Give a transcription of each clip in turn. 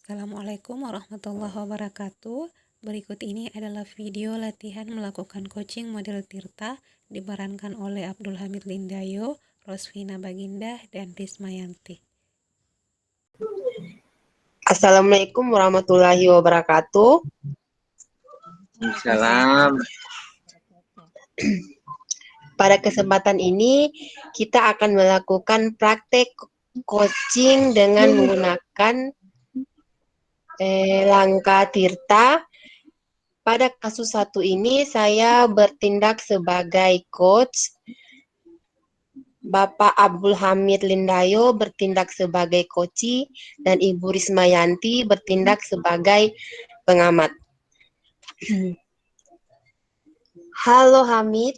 Assalamualaikum warahmatullahi wabarakatuh. Berikut ini adalah video latihan melakukan coaching model Tirta diperankan oleh Abdul Hamid Lindayo, Rosvina Baginda, dan Rismayanti. Assalamualaikum warahmatullahi wabarakatuh. Salam. Pada kesempatan ini kita akan melakukan praktek coaching dengan menggunakan langkah Tirta. Pada kasus satu ini saya bertindak sebagai coach, Bapak Abdul Hamid Lindayo bertindak sebagai coachi, dan Ibu Rismayanti bertindak sebagai pengamat. Halo Hamid.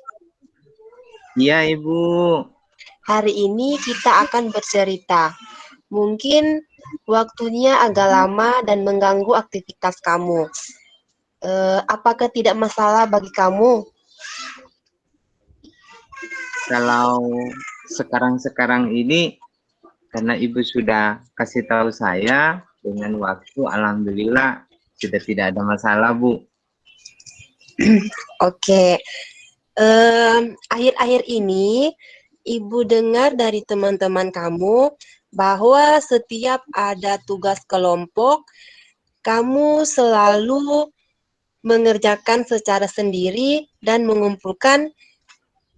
Iya Ibu. Hari ini kita akan bercerita. Mungkin waktunya agak lama dan mengganggu aktivitas kamu. Apakah tidak masalah bagi kamu? Kalau sekarang ini karena Ibu sudah kasih tahu saya dengan waktu, alhamdulillah sudah tidak ada masalah Bu. Oke. Akhir-akhir ini Ibu dengar dari teman-teman kamu bahwa setiap ada tugas kelompok, kamu selalu mengerjakan secara sendiri dan mengumpulkan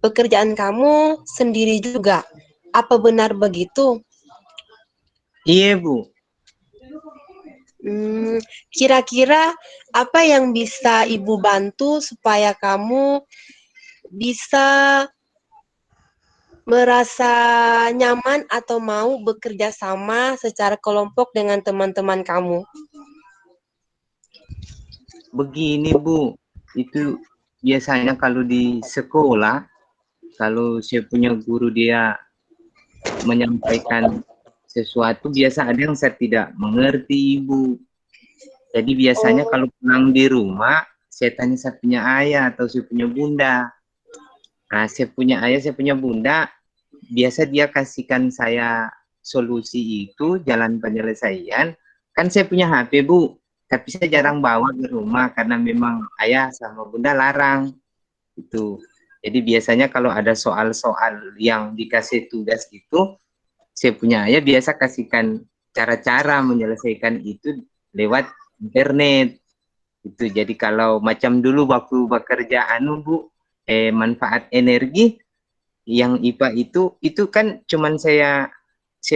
pekerjaan kamu sendiri juga. Apa benar begitu? Iya Bu. Kira-kira apa yang bisa Ibu bantu supaya kamu bisa merasa nyaman atau mau bekerja sama secara kelompok dengan teman-teman kamu? Begini Bu, itu biasanya kalau di sekolah, kalau saya punya guru dia menyampaikan sesuatu, biasa ada yang saya tidak mengerti Ibu. Jadi biasanya kalau pulang di rumah, saya tanya saya punya ayah atau saya punya bunda. Nah, saya punya ayah, saya punya bunda, biasa dia kasihkan saya solusi itu, jalan penyelesaian. Kan saya punya HP Bu, tapi saya jarang bawa ke rumah karena memang ayah sama bunda larang. Itu. Jadi biasanya kalau ada soal-soal yang dikasih tugas itu, saya punya ayah biasa kasihkan cara-cara menyelesaikan itu lewat internet. Itu jadi kalau macam dulu waktu bekerja Bu, manfaat energi yang IPA itu kan cuman saya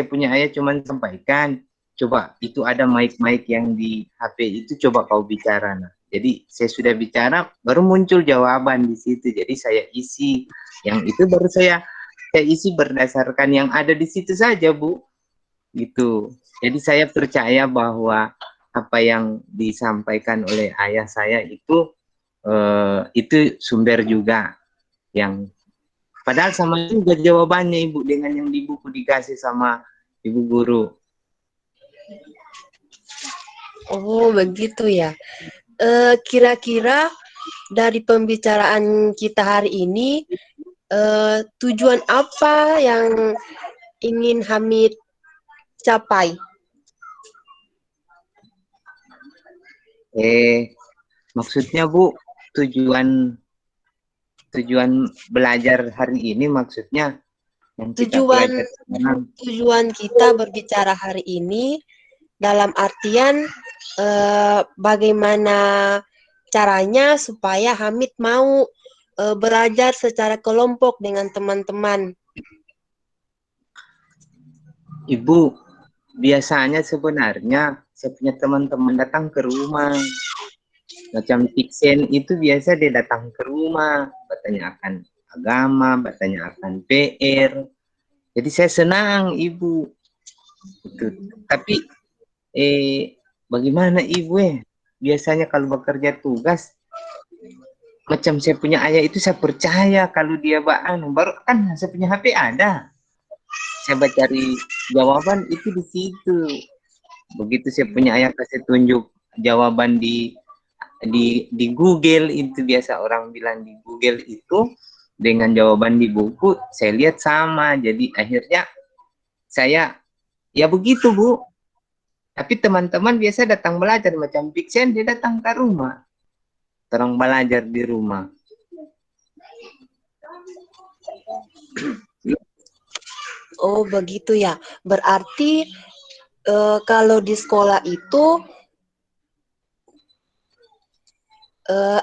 punya ayah cuman sampaikan, coba itu ada mic-mic yang di HP itu, coba kau bicara. Nah, jadi saya sudah bicara baru muncul jawaban di situ, jadi saya isi yang itu, baru saya isi berdasarkan yang ada di situ saja Bu, gitu. Jadi saya percaya bahwa apa yang disampaikan oleh ayah saya itu sumber juga yang padahal sama juga jawabannya Ibu dengan yang di buku dikasih sama Ibu guru. Oh, begitu ya. Kira-kira dari pembicaraan kita hari ini, tujuan apa yang ingin Hamid capai? Maksudnya Bu, tujuan belajar hari ini maksudnya yang kita pelajari sekarang. Tujuan kita berbicara hari ini dalam artian bagaimana caranya supaya Hamid mau belajar secara kelompok dengan teman-teman. Ibu, biasanya sebenarnya saya punya teman-teman datang ke rumah. Macam Tiksen itu biasa dia datang ke rumah, bertanya akan agama, bertanya akan PR. Jadi saya senang Ibu. Tapi bagaimana Ibu biasanya kalau bekerja tugas, macam saya punya ayah itu saya percaya kalau dia baru kan saya punya HP ada. Saya cari jawaban itu di situ. Begitu saya punya ayah kasih tunjuk jawaban di Google, itu biasa orang bilang di Google itu dengan jawaban di buku, saya lihat sama. Jadi akhirnya saya ya begitu Bu. Tapi teman-teman biasa datang belajar macam Pixen, dia datang ke rumah. Orang belajar di rumah. Oh, begitu ya. Berarti kalau di sekolah itu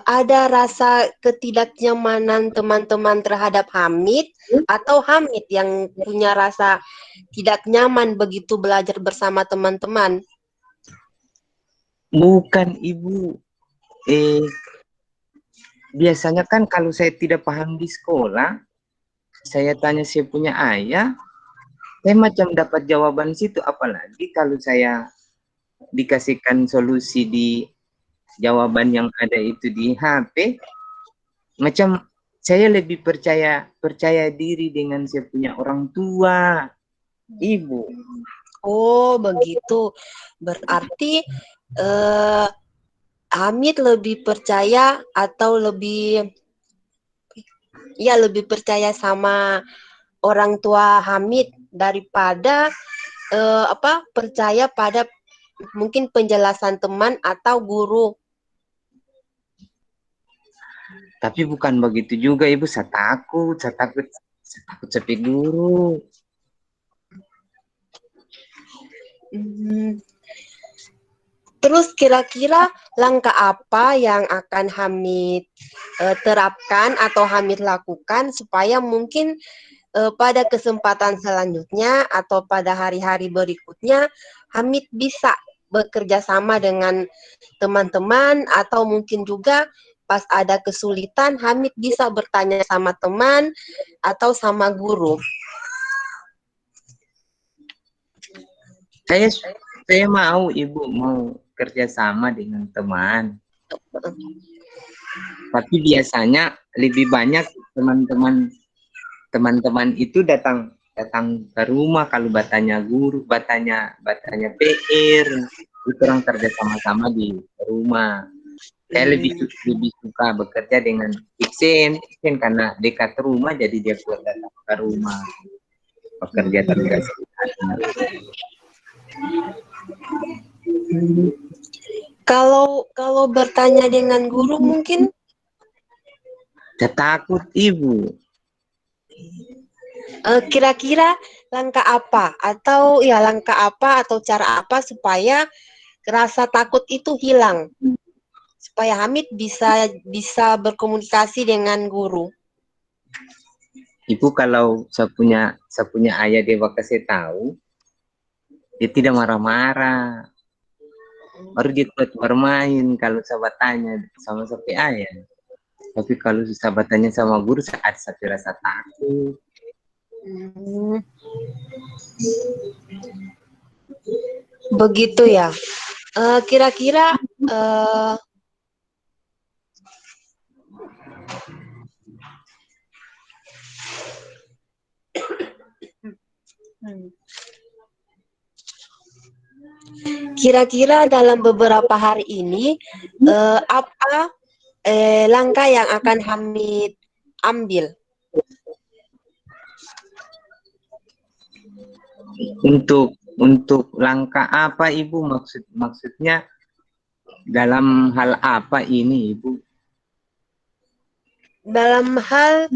ada rasa ketidaknyamanan teman-teman terhadap Hamid atau Hamid yang punya rasa tidak nyaman begitu belajar bersama teman-teman? Bukan Ibu. Biasanya kan kalau saya tidak paham di sekolah, saya tanya saya punya ayah, saya macam dapat jawaban situ. Apalagi kalau saya dikasihkan solusi di jawaban yang ada itu di HP, macam saya lebih percaya diri dengan saya punya orang tua, ibu. Oh, begitu. Berarti Hamid lebih percaya atau lebih percaya sama orang tua Hamid daripada percaya pada mungkin penjelasan teman atau guru. Tapi bukan begitu juga ibu, saya takut sepi guru. Terus kira-kira langkah apa yang akan Hamid terapkan atau Hamid lakukan supaya mungkin pada kesempatan selanjutnya atau pada hari-hari berikutnya Hamid bisa bekerja sama dengan teman-teman atau mungkin juga pas ada kesulitan Hamid bisa bertanya sama teman atau sama guru. Saya mau ibu mau kerjasama dengan teman. Tapi biasanya lebih banyak teman-teman itu datang ke rumah kalau batanya guru, batanya PR, itu orang kerja sama-sama di rumah. Saya lebih suka bekerja dengan Iksen karena dekat rumah jadi dia buat datang ke rumah bekerja tugas. Kalau bertanya dengan guru mungkin Saya takut ibu. Kira-kira langkah apa atau cara apa supaya rasa takut itu hilang, supaya Hamid bisa berkomunikasi dengan guru. Ibu kalau saya punya ayah dia kasih tahu, dia tidak marah-marah. Baru dia bermain kalau saya tanya sama sapi ayah. Tapi kalau saya tanya sama guru saat saya rasa takut. Begitu ya. Kira-kira kira-kira dalam beberapa hari ini apa langkah yang akan Hamid ambil? Untuk langkah apa ibu maksudnya dalam hal apa ini ibu? Dalam hal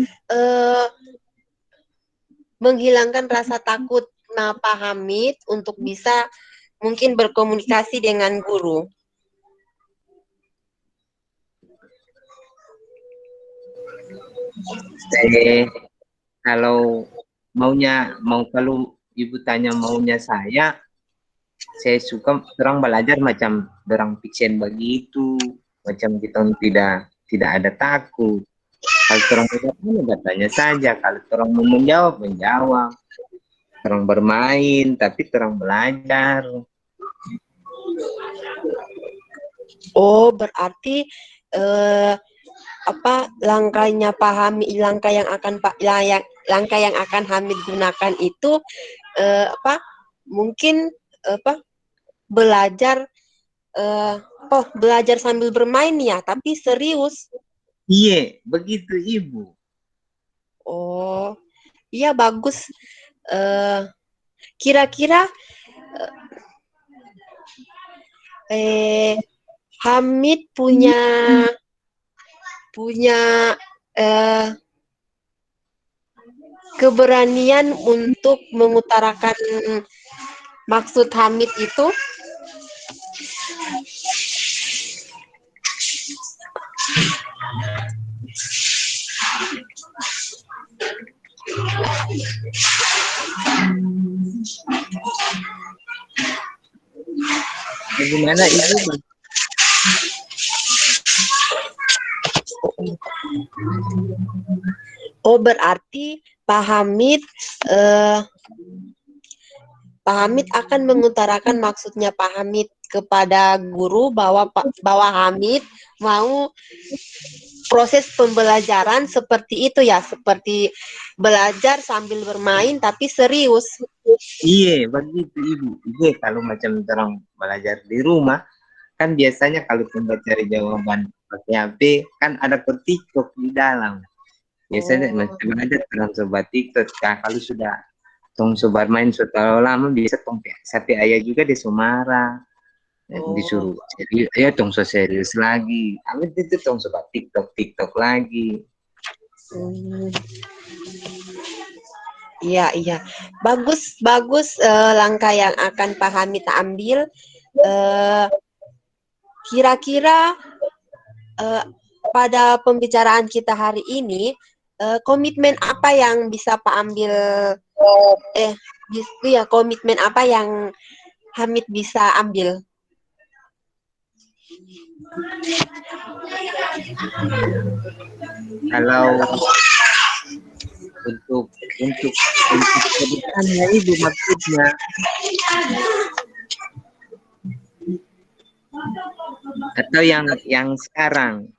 menghilangkan rasa takut Pak Hamid untuk bisa mungkin berkomunikasi dengan guru. Kalau ibu tanya maunya saya suka orang belajar macam orang Pixen begitu, macam kita tidak ada takut. Kalau orang bertanya tanya saja, kalau orang mau menjawab, orang bermain tapi orang belajar. Oh, berarti langkahnya Pak Hamid, langkah yang akan Hamid gunakan itu mungkin belajar belajar sambil bermain ya, tapi serius. Iya, begitu ibu. Oh, iya bagus. Kira-kira Hamid punya keberanian untuk mengutarakan maksud Hamid itu. Bagaimana Ibu? Oh, berarti Pak Hamid akan mengutarakan maksudnya Pak Hamid kepada guru bahwa Hamid mau proses pembelajaran seperti itu ya, seperti belajar sambil bermain tapi serius. Iya, begitu Ibu. Iya, kalau macam orang belajar di rumah, kan biasanya kalau kita cari jawaban pakai HP, kan ada ke TikTok di dalam. Biasanya macam ada orang coba TikTok. Nah, kalau sudah tong sobar main setelah lama, biasa tong sampai ayah juga dia marah. Disuruh serius, ya tong so serius lagi. Amit itu tong sobat TikTok lagi. Iya, iya. Bagus langkah yang akan Pak Hamid ambil. Kira-kira pada pembicaraan kita hari ini, komitmen apa yang bisa Pak ambil? Komitmen apa yang Hamid bisa ambil? Kalau untuk kedepannya Ibu maksudnya, atau yang sekarang?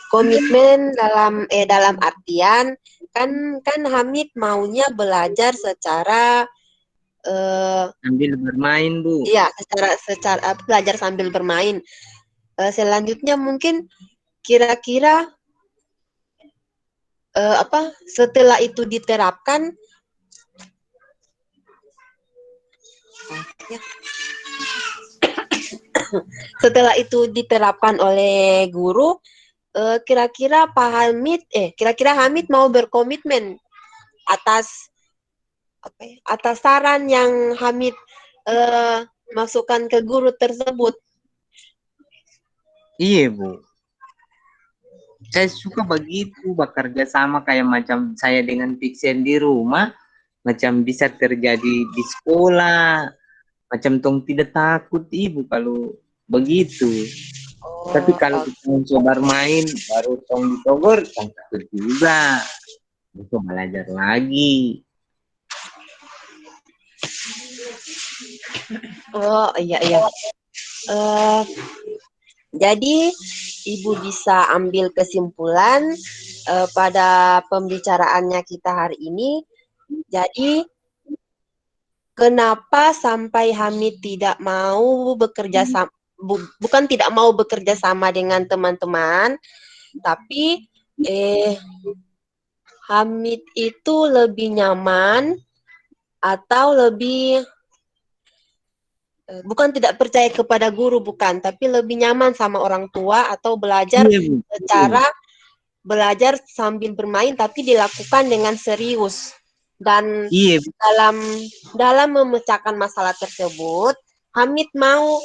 Komitmen dalam artian kan Hamid maunya belajar secara Sambil bermain, Bu. iya, secara belajar sambil bermain. Selanjutnya mungkin kira-kira setelah itu diterapkan oleh guru, kira-kira Hamid mau berkomitmen atas saran yang Hamid masukkan ke guru tersebut. Iya, Bu. Saya suka begitu, bekerja sama kayak macam saya dengan Pixen di rumah, macam bisa terjadi di sekolah, macam tong tidak takut Ibu kalau begitu. Tapi kalau tong coba main, baru tong ditogor, tong takut juga. Untuk belajar lagi. Oh, iya. Jadi Ibu bisa ambil kesimpulan pada pembicaraannya kita hari ini. Jadi kenapa sampai Hamid tidak mau bekerja sama, bukan tidak mau bekerja sama dengan teman-teman, tapi Hamid itu lebih nyaman atau lebih bukan tidak percaya kepada guru, bukan, tapi lebih nyaman sama orang tua atau belajar secara belajar sambil bermain tapi dilakukan dengan serius. Dan dalam memecahkan masalah tersebut, Hamid mau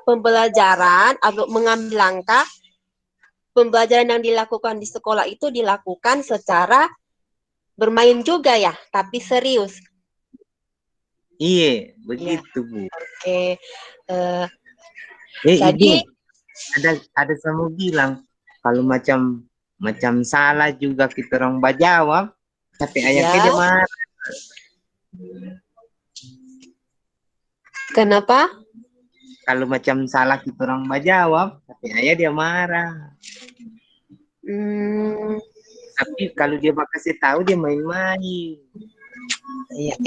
pembelajaran atau mengambil langkah pembelajaran yang dilakukan di sekolah itu dilakukan secara bermain juga ya, tapi serius. Iya, begitu Bu. Oke. Jadi ada sama bilang kalau macam salah juga kita orang bajawab, tapi ayahnya dia marah. Kenapa? Kalau macam salah kita orang bajawab, tapi ayah dia marah. Tapi kalau dia kasih tahu dia main-main. Iya.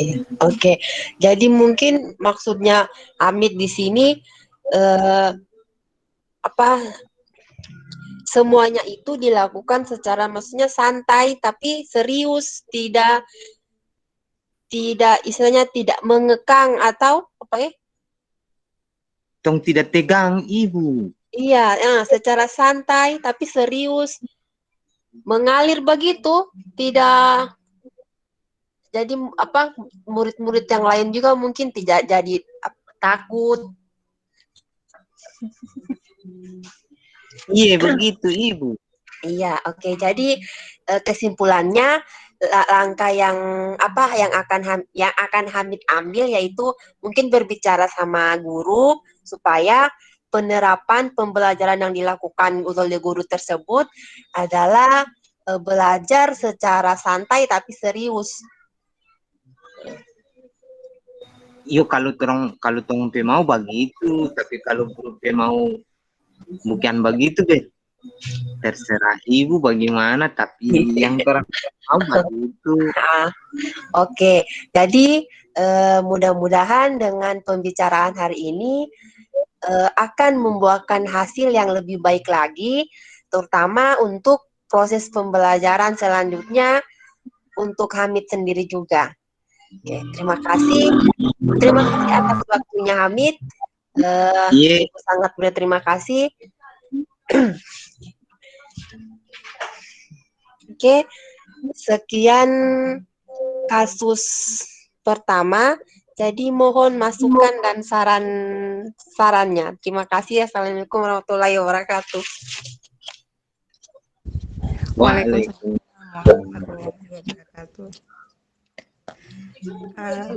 Oke. Jadi mungkin maksudnya Hamid di sini semuanya itu dilakukan secara maksudnya santai tapi serius, tidak istilahnya tidak mengekang atau apa ya? Tong tidak tegang, Ibu. Iya, secara santai tapi serius, mengalir begitu, tidak jadi apa murid-murid yang lain juga mungkin tidak jadi takut. Iya, begitu, Ibu. Iya, oke. Jadi kesimpulannya langkah yang apa yang akan Hamid ambil yaitu mungkin berbicara sama guru supaya penerapan pembelajaran yang dilakukan oleh guru tersebut adalah belajar secara santai tapi serius. Yo kalau tong pe mau begitu, tapi kalau guru pe mau bukan begitu, be. Terserah Ibu bagaimana, tapi yang orang mau begitu. Nah, oke, jadi mudah-mudahan dengan pembicaraan hari ini akan membuahkan hasil yang lebih baik lagi, terutama untuk proses pembelajaran selanjutnya untuk Hamid sendiri juga. Oke, terima kasih atas waktunya Hamid. Iya, Ibu sangat berterima kasih. Oke, sekian kasus pertama. Jadi mohon masukan dan sarannya. Terima kasih. Assalamualaikum warahmatullahi wabarakatuh. waalaikumsalam. Warahmatullahi wabarakatuh.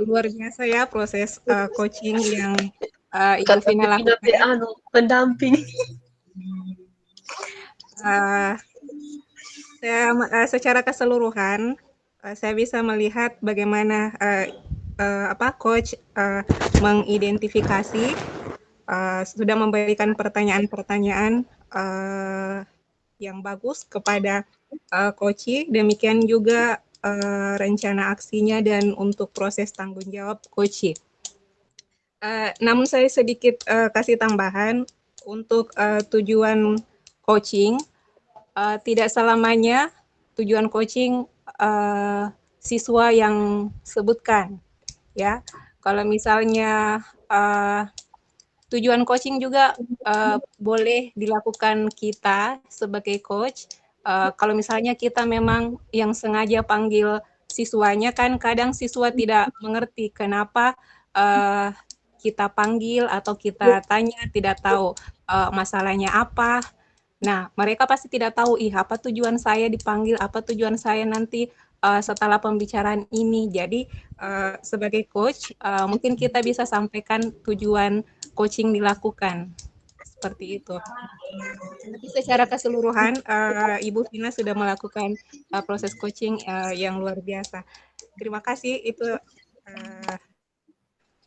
Luar biasa ya proses coaching yang Ibu Vina lakukan. Pendamping. Secara keseluruhan saya bisa melihat bagaimana coach mengidentifikasi, sudah memberikan pertanyaan-pertanyaan yang bagus kepada coach. Demikian juga rencana aksinya dan untuk proses tanggung jawab coach. Namun saya sedikit kasih tambahan untuk tujuan coaching. Tidak selamanya tujuan coaching siswa yang sebutkan, ya. Kalau misalnya tujuan coaching juga boleh dilakukan kita sebagai coach. Kalau misalnya kita memang yang sengaja panggil siswanya, kan kadang siswa tidak mengerti kenapa kita panggil atau kita tanya, tidak tahu masalahnya apa. Nah, mereka pasti tidak tahu, apa tujuan saya dipanggil, apa tujuan saya nanti setelah pembicaraan ini. Jadi, sebagai coach, mungkin kita bisa sampaikan tujuan coaching dilakukan. Seperti itu. Tapi secara keseluruhan, Ibu Vina sudah melakukan proses coaching yang luar biasa. Terima kasih, itu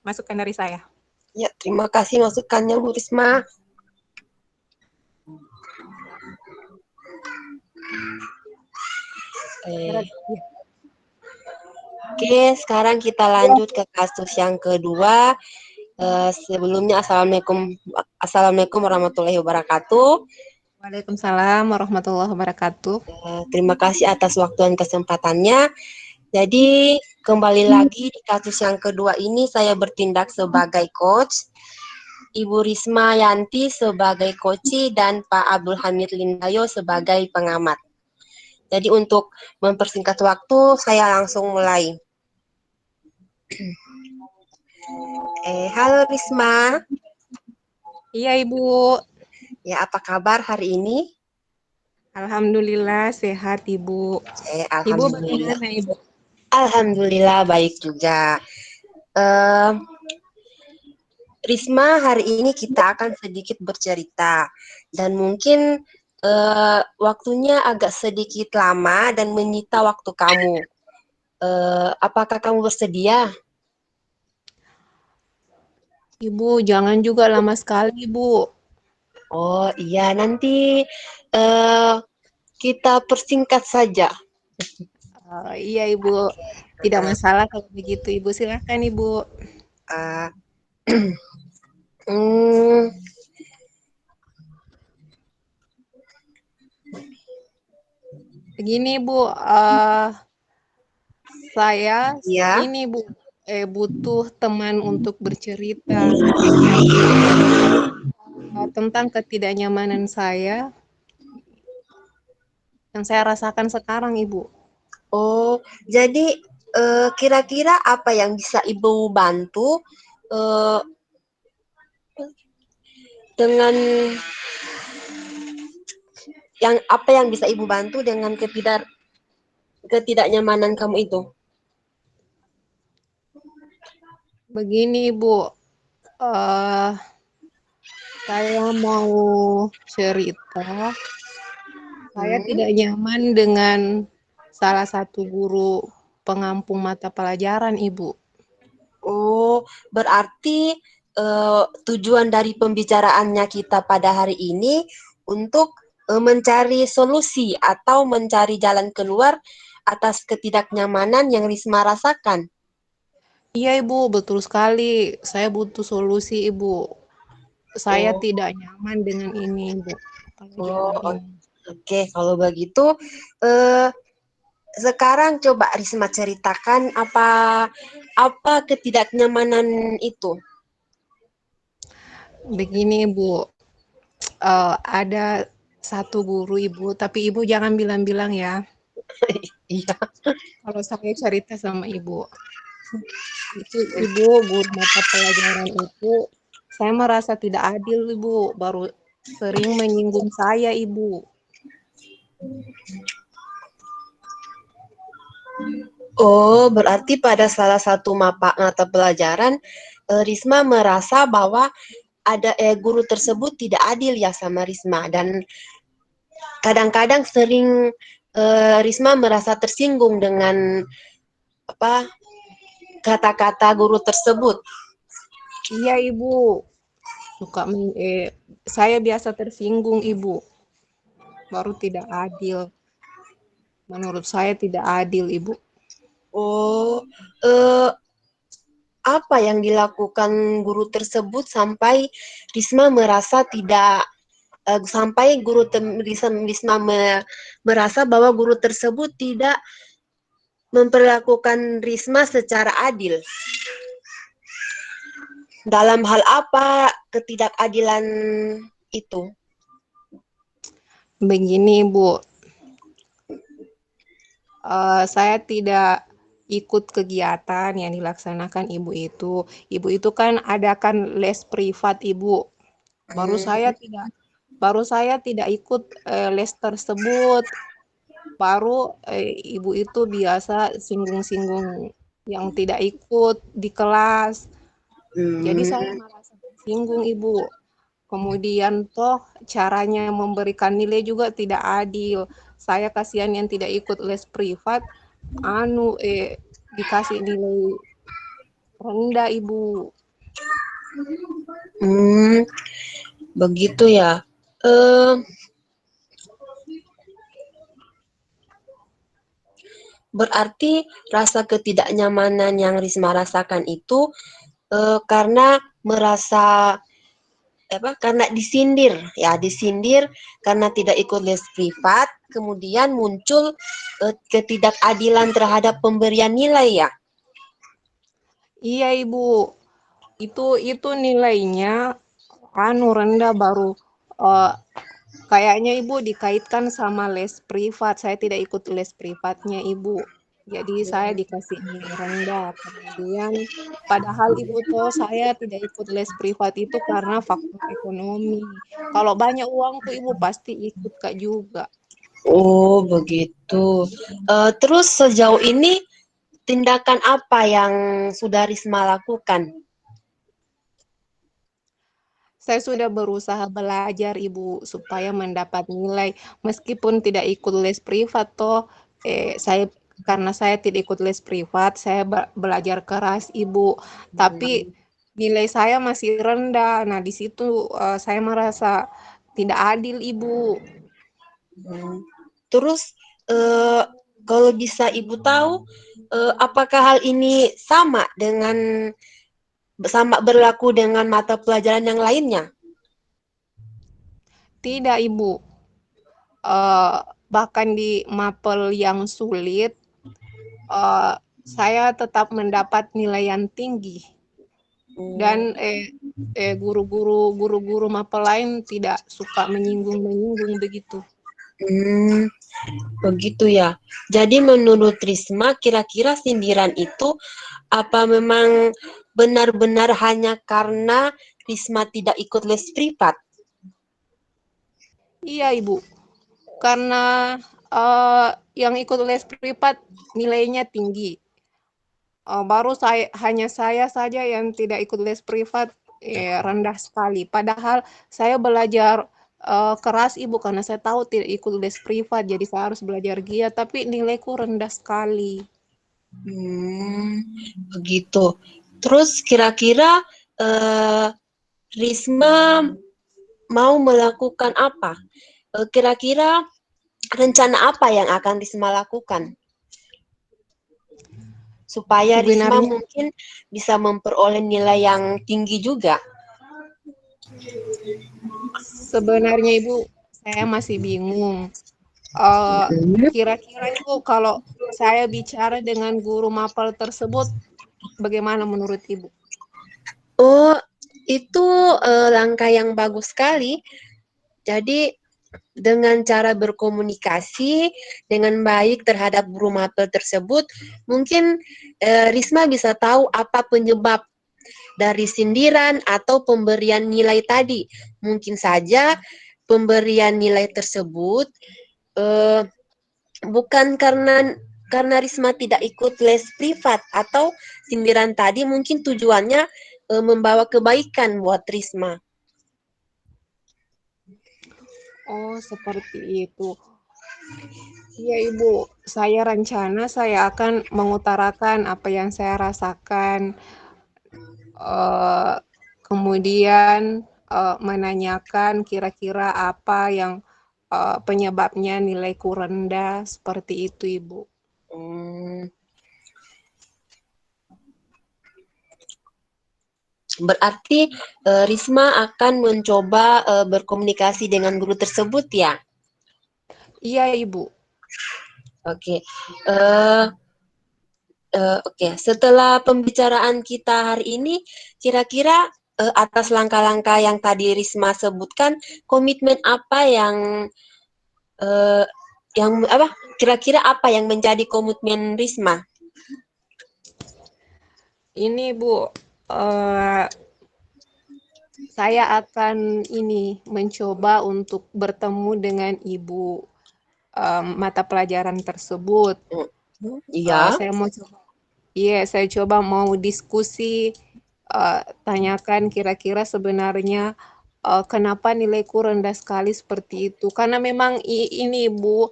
masukan dari saya. Ya, terima kasih masukannya Bu Risma. Oke, sekarang kita lanjut ke kasus yang kedua. Sebelumnya Assalamualaikum warahmatullahi wabarakatuh. Waalaikumsalam warahmatullahi wabarakatuh. Terima kasih atas waktu dan kesempatannya. Jadi kembali lagi di kasus yang kedua ini saya bertindak sebagai coach, Ibu Risma Yanti sebagai coach dan Pak Abdul Hamid Lindayo sebagai pengamat. Jadi untuk mempersingkat waktu saya langsung mulai. Halo Risma. Iya Ibu. Ya, apa kabar hari ini? Alhamdulillah sehat Ibu. Ibu bagaimana Ibu? Alhamdulillah baik juga. Risma, hari ini kita akan sedikit bercerita dan mungkin waktunya agak sedikit lama dan menyita waktu kamu. Apakah kamu bersedia? Ibu, jangan juga lama sekali, Bu. Oh iya, nanti kita persingkat saja. Iya, Ibu. Tidak masalah kalau begitu, Ibu. Silahkan, Ibu. Begini Bu, saya Ya. ini Bu, butuh teman untuk bercerita tentang ketidaknyamanan saya yang saya rasakan sekarang, Ibu. Oh, jadi kira-kira apa yang bisa Ibu bantu eh, dengan apa yang bisa Ibu bantu dengan ketidaknyamanan kamu itu? Begini Bu, eh, saya mau cerita. Saya tidak nyaman dengan salah satu guru pengampung mata pelajaran, Ibu. Oh, berarti tujuan dari pembicaraannya kita pada hari ini untuk mencari solusi atau mencari jalan keluar atas ketidaknyamanan yang Risma rasakan. Iya, Ibu, betul sekali. Saya butuh solusi, Ibu. Saya Oh, tidak nyaman dengan ini, Bu. oh, Pelajaran ini. oke. Kalau begitu, eh, sekarang coba Risma ceritakan apa ketidaknyamanan itu. Begini, Bu. Ada satu guru, Ibu, tapi Ibu jangan bilang-bilang ya. Iya. Kalau saya cerita sama Ibu. Itu Ibu, guru mata pelajaran itu, saya merasa tidak adil, Ibu. Baru sering menyinggung saya, Ibu. Oh, berarti pada salah satu mata pelajaran, Risma merasa bahwa ada guru tersebut tidak adil ya sama Risma dan kadang-kadang sering Risma merasa tersinggung dengan apa kata-kata guru tersebut. Iya, Ibu. Saya biasa tersinggung, Ibu. Baru tidak adil. Menurut saya tidak adil, Ibu. Oh, apa yang dilakukan guru tersebut sampai Risma merasa tidak sampai Risma merasa bahwa guru tersebut tidak memperlakukan Risma secara adil. Dalam hal apa ketidakadilan itu? Begini, Bu. Saya tidak ikut kegiatan yang dilaksanakan Ibu itu. Ibu itu kan adakan les privat, Ibu. Baru saya tidak ikut les tersebut. Baru Ibu itu biasa singgung-singgung yang tidak ikut di kelas. Jadi saya Hmm. merasa tersinggung, Ibu. Kemudian toh caranya memberikan nilai juga tidak adil. Saya kasihan yang tidak ikut les privat, dikasih nilai rendah, Ibu. Hmm, begitu ya. Eh, berarti rasa ketidaknyamanan yang Risma rasakan itu karena merasa karena disindir ya, disindir karena tidak ikut les privat, kemudian muncul ketidakadilan terhadap pemberian nilai ya. Iya, Ibu. Itu nilainya rendah baru eh, kayaknya Ibu dikaitkan sama les privat. Saya tidak ikut les privatnya, Ibu. Jadi saya dikasih nilai rendah. Kemudian padahal Ibu tahu saya tidak ikut les privat itu karena faktor ekonomi. Kalau banyak uangku Ibu pasti ikut Kak juga. Oh, begitu. Terus sejauh ini tindakan apa yang sudah Risma lakukan? Saya sudah berusaha belajar Ibu supaya mendapat nilai meskipun tidak ikut les privat toh saya karena saya tidak ikut les privat, saya belajar keras Ibu. Tapi nilai saya masih rendah. Nah, di situ saya merasa tidak adil Ibu. Terus kalau bisa Ibu tahu, apakah hal ini sama berlaku dengan mata pelajaran yang lainnya? Tidak Ibu. Eh, bahkan di mapel yang sulit, saya tetap mendapat nilai yang tinggi. Dan guru-guru mapel lain tidak suka menyinggung begitu. Begitu ya. Jadi menurut Risma, kira-kira sindiran itu apa memang benar-benar hanya karena Risma tidak ikut les privat? Iya, Ibu. Karena yang ikut les privat nilainya tinggi. Baru hanya saya saja yang tidak ikut les privat, rendah sekali. Padahal saya belajar keras, Ibu, karena saya tahu tidak ikut les privat, jadi saya harus belajar giat, tapi nilaiku rendah sekali. Begitu. Terus kira-kira Risma mau melakukan apa? Kira-kira rencana apa yang akan Risma lakukan? Supaya Risma Sebenarnya, mungkin bisa memperoleh nilai yang tinggi juga. sebenarnya Ibu, saya masih bingung. Kira-kira Ibu, kalau saya bicara dengan guru mapel tersebut, bagaimana menurut Ibu? Oh, itu langkah yang bagus sekali. Jadi dengan cara berkomunikasi dengan baik terhadap guru mapel tersebut, mungkin Risma bisa tahu apa penyebab dari sindiran atau pemberian nilai tadi. Mungkin saja pemberian nilai tersebut bukan karena Risma tidak ikut les privat, atau sindiran tadi mungkin tujuannya membawa kebaikan buat Risma. Oh, seperti itu. Iya, Ibu. Saya akan mengutarakan apa yang saya rasakan. Kemudian menanyakan kira-kira apa yang penyebabnya nilaiku rendah, seperti itu, Ibu. Berarti Risma akan mencoba berkomunikasi dengan guru tersebut ya? Iya, Ibu. Oke. Oke. Setelah pembicaraan kita hari ini, kira-kira atas langkah-langkah yang tadi Risma sebutkan, komitmen apa yang kira-kira apa yang menjadi komitmen Risma? Ini, Bu, saya akan mencoba untuk bertemu dengan Ibu mata pelajaran tersebut. Iya. Saya coba mau diskusi, tanyakan kira-kira sebenarnya kenapa nilaiku rendah sekali seperti itu. Karena memang ini, Bu,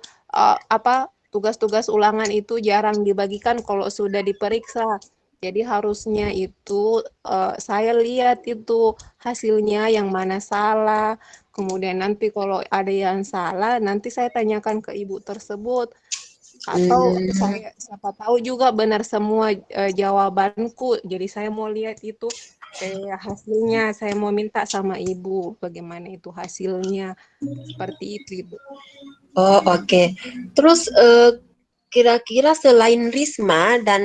tugas-tugas ulangan itu jarang dibagikan kalau sudah diperiksa. Jadi harusnya itu saya lihat itu hasilnya yang mana salah. Kemudian nanti kalau ada yang salah, nanti saya tanyakan ke ibu tersebut. Atau siapa tahu juga benar semua jawabanku. Jadi saya mau lihat itu hasilnya. Saya mau minta sama ibu bagaimana itu hasilnya. Seperti itu, Ibu. Oh, oke. Terus kira-kira selain Risma dan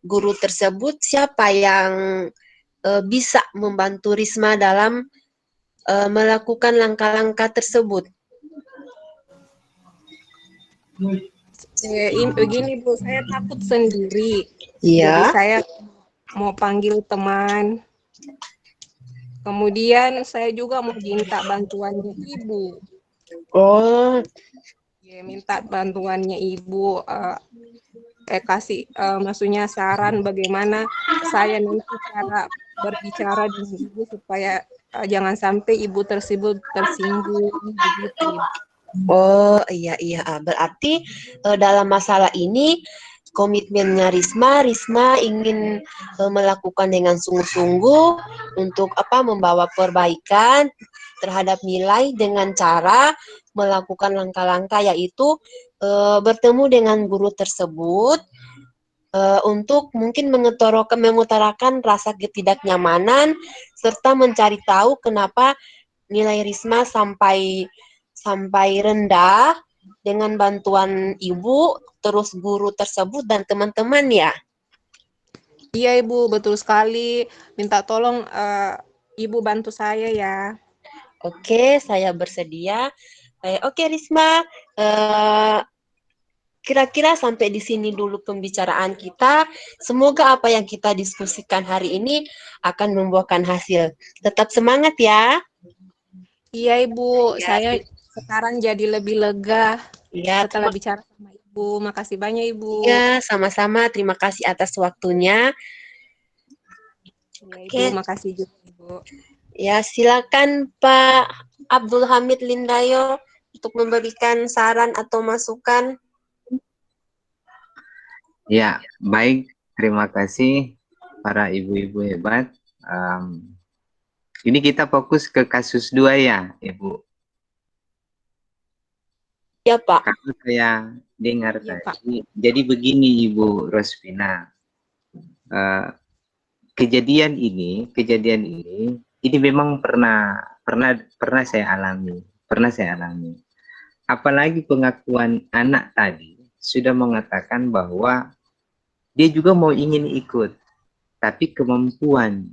guru tersebut, siapa yang bisa membantu Risma dalam melakukan langkah-langkah tersebut? Begini, Bu, saya takut sendiri. Iya. Jadi saya mau panggil teman. Kemudian saya juga mau minta bantuannya ibu. Oh. Ya, minta bantuannya ibu. Kasih maksudnya saran bagaimana saya nanti cara berbicara dengan ibu supaya jangan sampai ibu tersebut tersinggung begitu. Oh, iya. Berarti dalam masalah ini komitmennya Risma ingin melakukan dengan sungguh-sungguh untuk membawa perbaikan terhadap nilai dengan cara melakukan langkah-langkah, yaitu bertemu dengan guru tersebut untuk mungkin mengutarakan rasa ketidaknyamanan serta mencari tahu kenapa nilai Risma sampai rendah dengan bantuan Ibu, terus guru tersebut dan teman-teman ya. Iya Ibu, betul sekali. Minta tolong Ibu bantu saya ya. Oke, saya bersedia. Oke Risma, kira-kira sampai di sini dulu pembicaraan kita. Semoga apa yang kita diskusikan hari ini akan membuahkan hasil. Tetap semangat ya. Iya Ibu, Ya, saya sekarang jadi lebih lega ya, setelah bicara sama Ibu. Makasih banyak Ibu. sama-sama. Terima kasih atas waktunya. Iya Ibu, Oke, makasih juga Ibu. ya silakan Pak Abdul Hamid Lindayo untuk memberikan saran atau masukan. Ya, baik. Terima kasih para ibu-ibu hebat. Ini kita fokus ke kasus 2 ya, Ibu. Ya Pak. Kalau saya dengar Iya, Pak. tadi, jadi begini Ibu Rosvina. Kejadian ini memang pernah saya alami. Apalagi pengakuan anak tadi sudah mengatakan bahwa dia juga ingin ikut, tapi kemampuan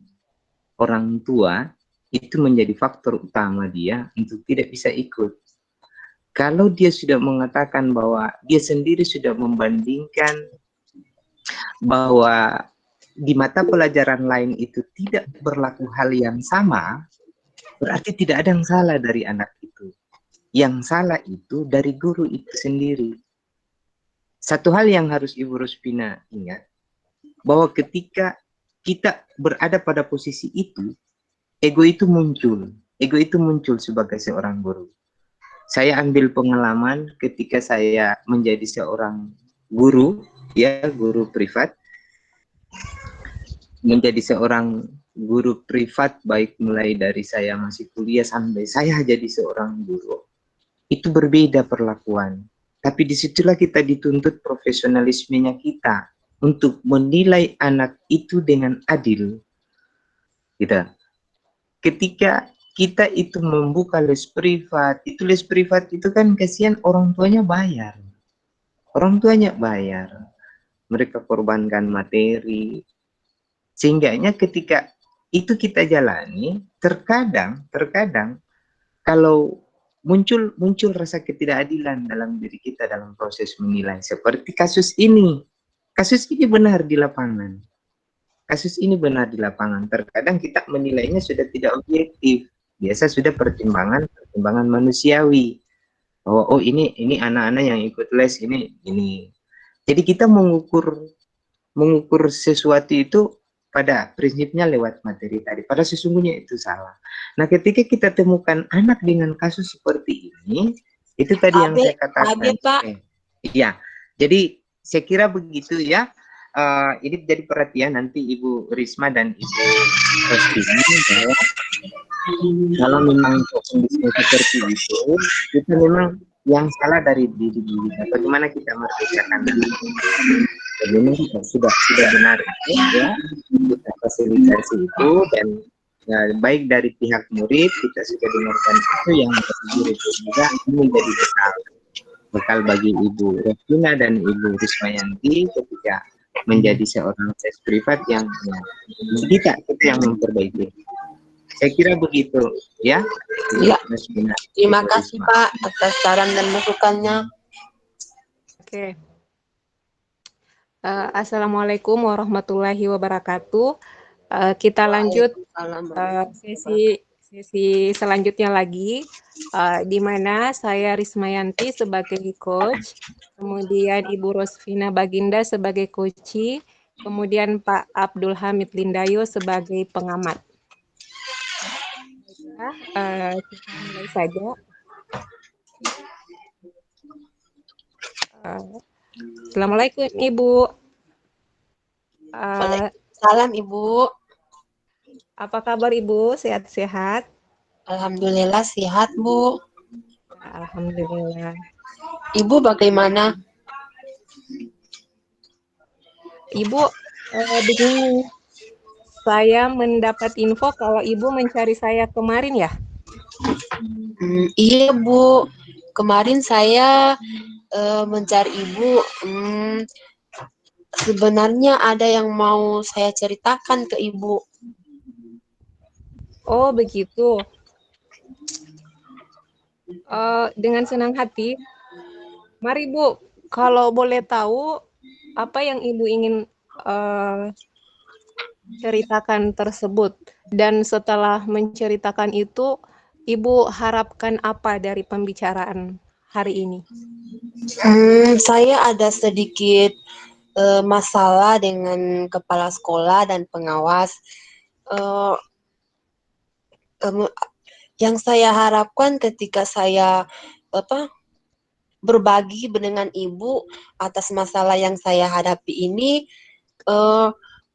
orang tua itu menjadi faktor utama dia untuk tidak bisa ikut. Kalau dia sudah mengatakan bahwa dia sendiri sudah membandingkan bahwa di mata pelajaran lain itu tidak berlaku hal yang sama, berarti tidak ada yang salah dari anak itu. Yang salah itu dari guru itu sendiri. Satu hal yang harus Ibu Rospina ingat, bahwa ketika kita berada pada posisi itu, ego itu muncul. Ego itu muncul sebagai seorang guru. Saya ambil pengalaman ketika saya menjadi seorang guru, ya, guru privat. Menjadi seorang guru privat, baik mulai dari saya masih kuliah sampai saya jadi seorang guru, itu berbeda perlakuan. Tapi disitulah kita dituntut profesionalismenya kita untuk menilai anak itu dengan adil. Gitu. Ketika kita itu membuka les privat itu kan kasihan orang tuanya bayar. Orang tuanya bayar. Mereka korbankan materi. Sehingganya ketika itu kita jalani, terkadang kalau muncul rasa ketidakadilan dalam diri kita dalam proses menilai, seperti kasus ini. Kasus ini benar di lapangan. Terkadang kita menilainya sudah tidak objektif. Biasa sudah pertimbangan manusiawi. Oh ini anak-anak yang ikut les ini. Jadi kita mengukur sesuatu itu pada prinsipnya lewat materi tadi. Pada sesungguhnya itu salah. Nah, ketika kita temukan anak dengan kasus seperti ini, itu tadi yang saya katakan. Pak. Iya. Jadi saya kira begitu ya. Ini jadi perhatian nanti Ibu Risma dan Ibu Rospina bahwa kalau memang kondisi seperti itu, kita memang yang salah dari diri kita. Bagaimana kita merdekakan diri? Ini sudah benar ya, kita fasilitasi itu, dan ya, baik dari pihak murid kita sudah dengarkan itu, yang murid itu juga ini menjadi bekal bagi Ibu Rospina dan Ibu Rismayanti ketika menjadi seorang tes privat yang kita yang memperbaiki. Saya kira begitu ya. Ya. Terima kasih Pak atas saran dan masukannya. Oke. Assalamualaikum warahmatullahi wabarakatuh. Kita lanjut sesi selanjutnya lagi, di mana saya Rismayanti sebagai coach, kemudian Ibu Rosvina Baginda sebagai coachee, kemudian Pak Abdul Hamid Lindayo sebagai pengamat. Kita mulai saja. Assalamualaikum Ibu. Salam Ibu. Apa kabar Ibu? Sehat-sehat? Alhamdulillah sehat Bu. Alhamdulillah. Ibu bagaimana? Ibu, begini, saya mendapat info kalau Ibu mencari saya kemarin ya? Iya Bu, Kemarin saya mencari ibu. Sebenarnya ada yang mau saya ceritakan ke ibu. Oh, begitu. Dengan senang hati. Mari Bu, kalau boleh tahu apa yang Ibu ingin ceritakan tersebut, dan setelah menceritakan itu, Ibu harapkan apa dari pembicaraan hari ini? Saya ada sedikit masalah dengan kepala sekolah dan pengawas. Eh, em- yang saya harapkan ketika saya apa berbagi dengan ibu atas masalah yang saya hadapi ini, eh,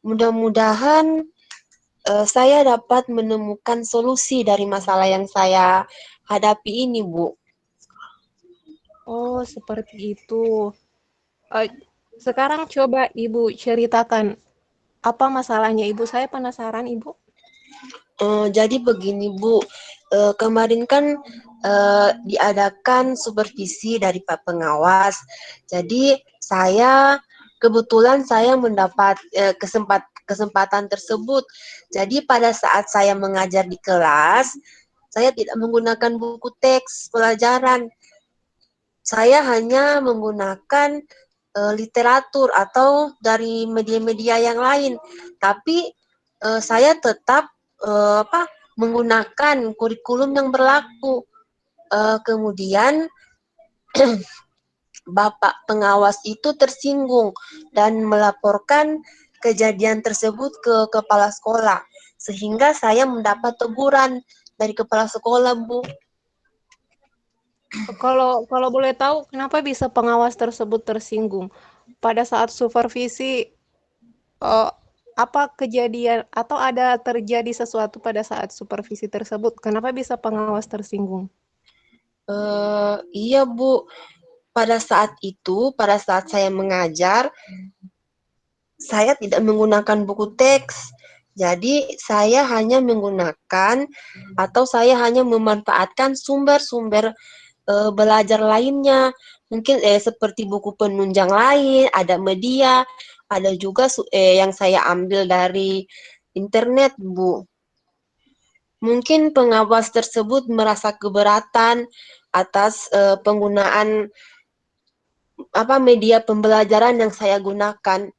mudah-mudahan saya dapat menemukan solusi dari masalah yang saya hadapi ini, Bu. Oh, seperti itu. Eh, Sekarang coba Ibu ceritakan apa masalahnya Ibu. Saya penasaran Ibu. Jadi begini, Bu. Kemarin kan diadakan supervisi dari Pak Pengawas. Jadi kebetulan saya mendapat kesempatan tersebut. Jadi pada saat saya mengajar di kelas, saya tidak menggunakan buku teks pelajaran. Saya hanya menggunakan literatur atau dari media-media yang lain. Tapi saya tetap menggunakan kurikulum yang berlaku. Kemudian Bapak pengawas itu tersinggung dan melaporkan kejadian tersebut ke kepala sekolah, sehingga saya mendapat teguran dari kepala sekolah, Bu. Kalau boleh tahu, kenapa bisa pengawas tersebut tersinggung? Pada saat supervisi, eh, apa kejadian atau ada terjadi sesuatu pada saat supervisi tersebut? Kenapa bisa pengawas tersinggung? Iya, Bu. Pada saat saya mengajar, saya tidak menggunakan buku teks. Jadi saya hanya menggunakan atau saya hanya memanfaatkan sumber-sumber belajar lainnya. Mungkin seperti buku penunjang lain, ada media, ada juga yang saya ambil dari internet, Bu. Mungkin pengawas tersebut merasa keberatan atas penggunaan media pembelajaran yang saya gunakan.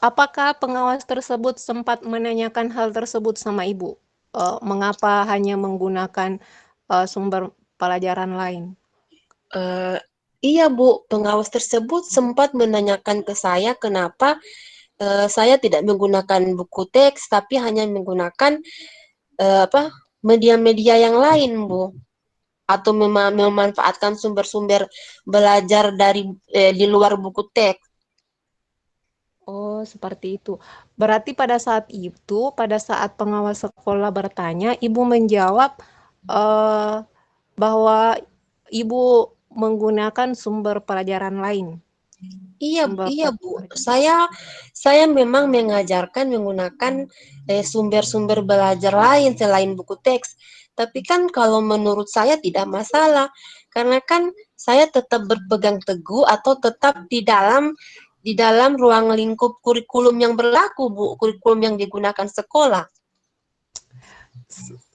Apakah pengawas tersebut sempat menanyakan hal tersebut sama Ibu? Mengapa hanya menggunakan sumber pelajaran lain? Eh, iya, Bu, pengawas tersebut sempat menanyakan ke saya kenapa saya tidak menggunakan buku teks, tapi hanya menggunakan media-media yang lain, Bu, atau memanfaatkan sumber-sumber belajar di luar buku teks. Oh, seperti itu. Berarti pada saat pengawas sekolah bertanya, Ibu menjawab eh, bahwa Ibu menggunakan sumber pelajaran lain. Iya, Sumber iya, Bu. pelajaran. Saya memang mengajarkan menggunakan sumber-sumber belajar lain selain buku teks. Tapi kan kalau menurut saya tidak masalah, karena kan saya tetap berpegang teguh atau tetap di dalam ruang lingkup kurikulum yang berlaku, Bu, kurikulum yang digunakan sekolah.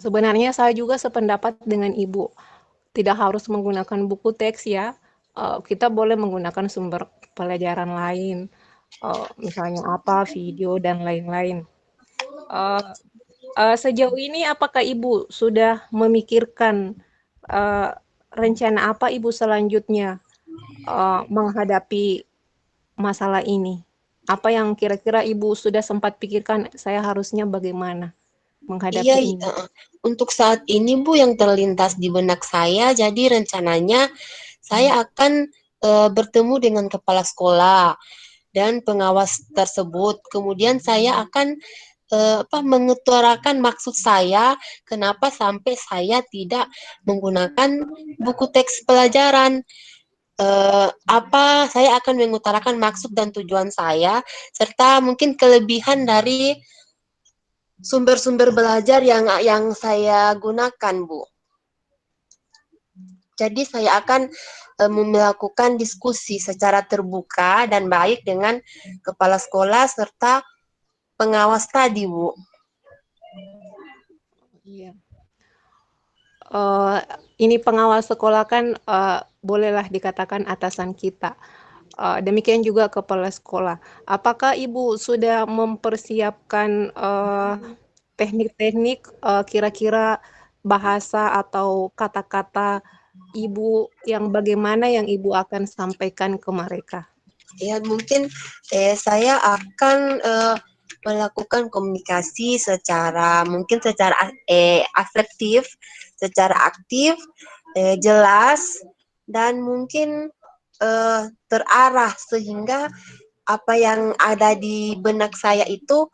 Sebenarnya saya juga sependapat dengan Ibu. Tidak harus menggunakan buku teks ya. Kita boleh menggunakan sumber pelajaran lain. Misalnya apa, video dan lain-lain. Eh, Sejauh ini apakah Ibu sudah memikirkan eh, rencana apa Ibu selanjutnya menghadapi masalah ini? Apa yang kira-kira Ibu sudah sempat pikirkan, saya harusnya bagaimana Iya, menghadapi ini? untuk saat ini, Bu, yang terlintas di benak saya, jadi rencananya saya akan bertemu dengan kepala sekolah dan pengawas tersebut. Kemudian saya akan mengutarakan maksud saya, kenapa sampai saya tidak menggunakan buku teks pelajaran. Saya akan mengutarakan maksud dan tujuan saya, serta mungkin kelebihan dari sumber-sumber belajar yang saya gunakan, Bu. Jadi saya akan melakukan diskusi secara terbuka dan baik dengan kepala sekolah serta pengawas tadi, Bu. Iya. Ini pengawas sekolah kan bolehlah dikatakan atasan kita. Demikian juga kepala sekolah. Apakah Ibu sudah mempersiapkan teknik-teknik kira-kira bahasa atau kata-kata Ibu yang bagaimana yang Ibu akan sampaikan ke mereka? Ya, mungkin saya akan melakukan komunikasi secara asertif, secara aktif, jelas, dan mungkin terarah sehingga apa yang ada di benak saya itu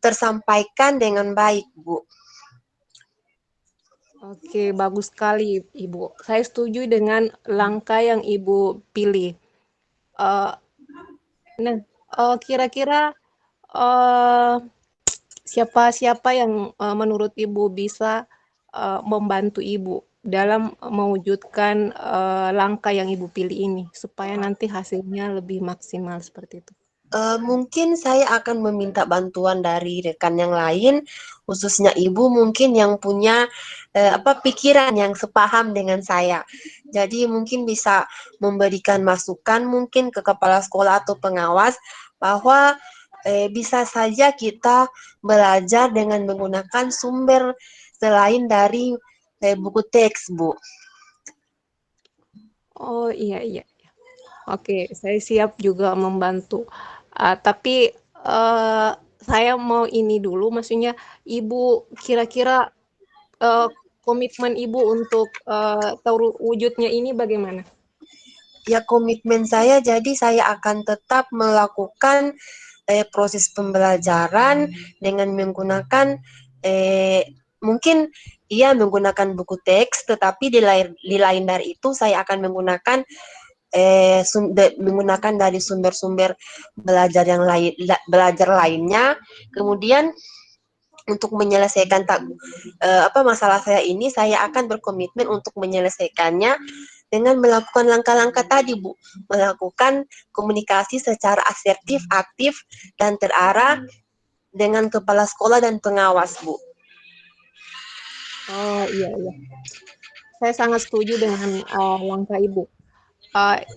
tersampaikan dengan baik, Bu. Oke, bagus sekali Ibu. Saya setuju dengan langkah yang Ibu pilih. Uh, nah, kira-kira siapa-siapa yang menurut Ibu bisa membantu Ibu dalam mewujudkan langkah yang Ibu pilih ini supaya nanti hasilnya lebih maksimal seperti itu? Mungkin saya akan meminta bantuan dari rekan yang lain, khususnya ibu mungkin yang punya pikiran yang sepaham dengan saya. Jadi mungkin bisa memberikan masukan mungkin ke kepala sekolah atau pengawas bahwa bisa saja kita belajar dengan menggunakan sumber selain dari buku teks, Bu. Oh iya iya. Oke, saya siap juga membantu. Tapi saya mau ini dulu, maksudnya Ibu kira-kira komitmen Ibu untuk terwujudnya ini bagaimana? Ya, komitmen saya, jadi saya akan tetap melakukan proses pembelajaran dengan menggunakan mungkin menggunakan buku teks, tetapi di lain dari itu saya akan menggunakan menggunakan dari sumber-sumber belajar lainnya. Kemudian untuk menyelesaikan masalah saya ini, saya akan berkomitmen untuk menyelesaikannya dengan melakukan langkah-langkah tadi, Bu. Melakukan komunikasi secara asertif, aktif, dan terarah dengan kepala sekolah dan pengawas, Bu. Oh iya iya. Saya sangat setuju dengan langkah Ibu.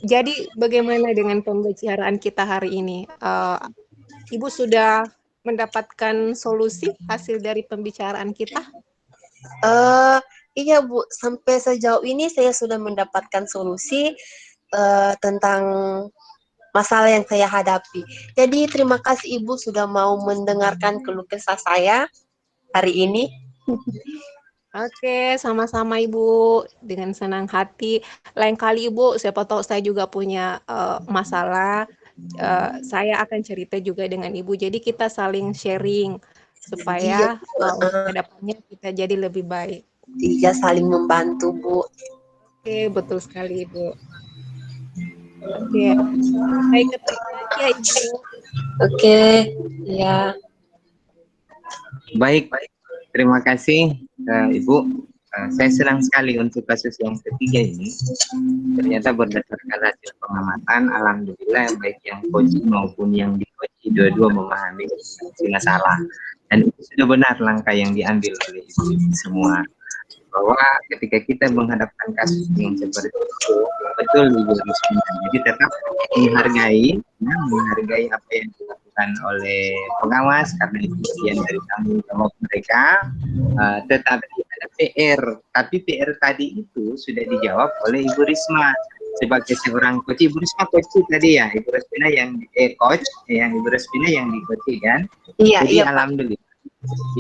Jadi bagaimana dengan pembicaraan kita hari ini? Ibu sudah mendapatkan solusi hasil dari pembicaraan kita? Iya, Bu, sampai sejauh ini saya sudah mendapatkan solusi tentang masalah yang saya hadapi. Jadi terima kasih Ibu sudah mau mendengarkan keluh kesah saya hari ini. Oke, sama-sama Ibu. Dengan senang hati. Lain kali Ibu, siapa tahu saya juga punya masalah. Saya akan cerita juga dengan Ibu. Jadi kita saling sharing Iya, supaya ke depannya kita jadi lebih baik. iya, saling membantu, Bu. Oke, betul sekali Ibu. Oke, saya ketemu lagi ya Ibu. Oke, ya. Baik, terima kasih Ibu. Saya senang sekali untuk kasus yang ketiga ini. Ternyata berdasarkan hasil pengamatan, alhamdulillah baik yang coaching maupun yang di coaching dua-dua memahami tidak salah. Dan itu sudah benar langkah yang diambil oleh Ibu semua. Bahwa ketika kita menghadapkan kasus yang seperti itu, betul Ibu Rizmina. Jadi tetap menghargai apa yang dilakukan oleh pengawas karena itu bagian dari tanggung jawab mereka. Tetapi ada PR, tapi PR tadi itu sudah dijawab oleh Ibu Risma sebagai seorang coach. Ibu Risma coach tadi ya, Ibu Rizmina yang coach, yang Ibu Rizmina yang di coach kan. Iya, jadi iya, alhamdulillah.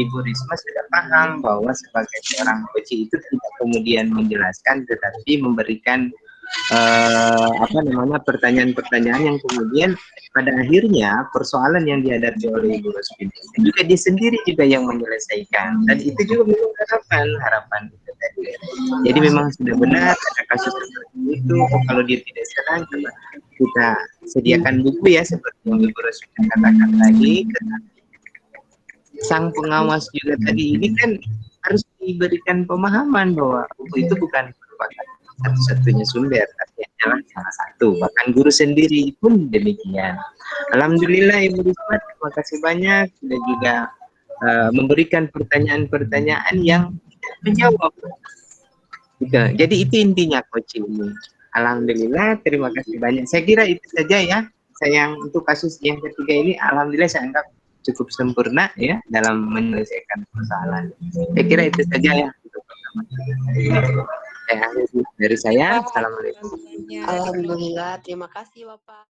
Ibu Risma sudah paham bahwa sebagai seorang coach itu tidak kemudian menjelaskan, tetapi memberikan pertanyaan-pertanyaan yang kemudian pada akhirnya persoalan yang dihadapi oleh Ibu Rosmina juga dia sendiri juga yang menyelesaikan, dan itu juga memang harapan itu tadi. Jadi memang sudah benar ada kasus seperti itu. Kalau dia tidak senang, kita sediakan buku ya seperti yang Ibu Rosmina katakan tadi. Sang pengawas juga tadi ini kan harus diberikan pemahaman bahwa buku itu bukan merupakan satu-satunya sumber, tapi hanyalah salah satu. Bahkan guru sendiri pun demikian. Alhamdulillah Ibu Risma, terima kasih banyak sudah juga memberikan pertanyaan-pertanyaan yang menjawab. Gitu. Jadi itu intinya coaching ini. Alhamdulillah, terima kasih banyak. Saya kira itu saja ya. Saya untuk kasus yang ketiga ini, alhamdulillah saya anggap cukup sempurna ya dalam menyelesaikan persoalan. Saya kira itu saja ya untuk pertama. Saya akhiri dari saya. Assalamualaikum. Alhamdulillah, terima kasih Bapak.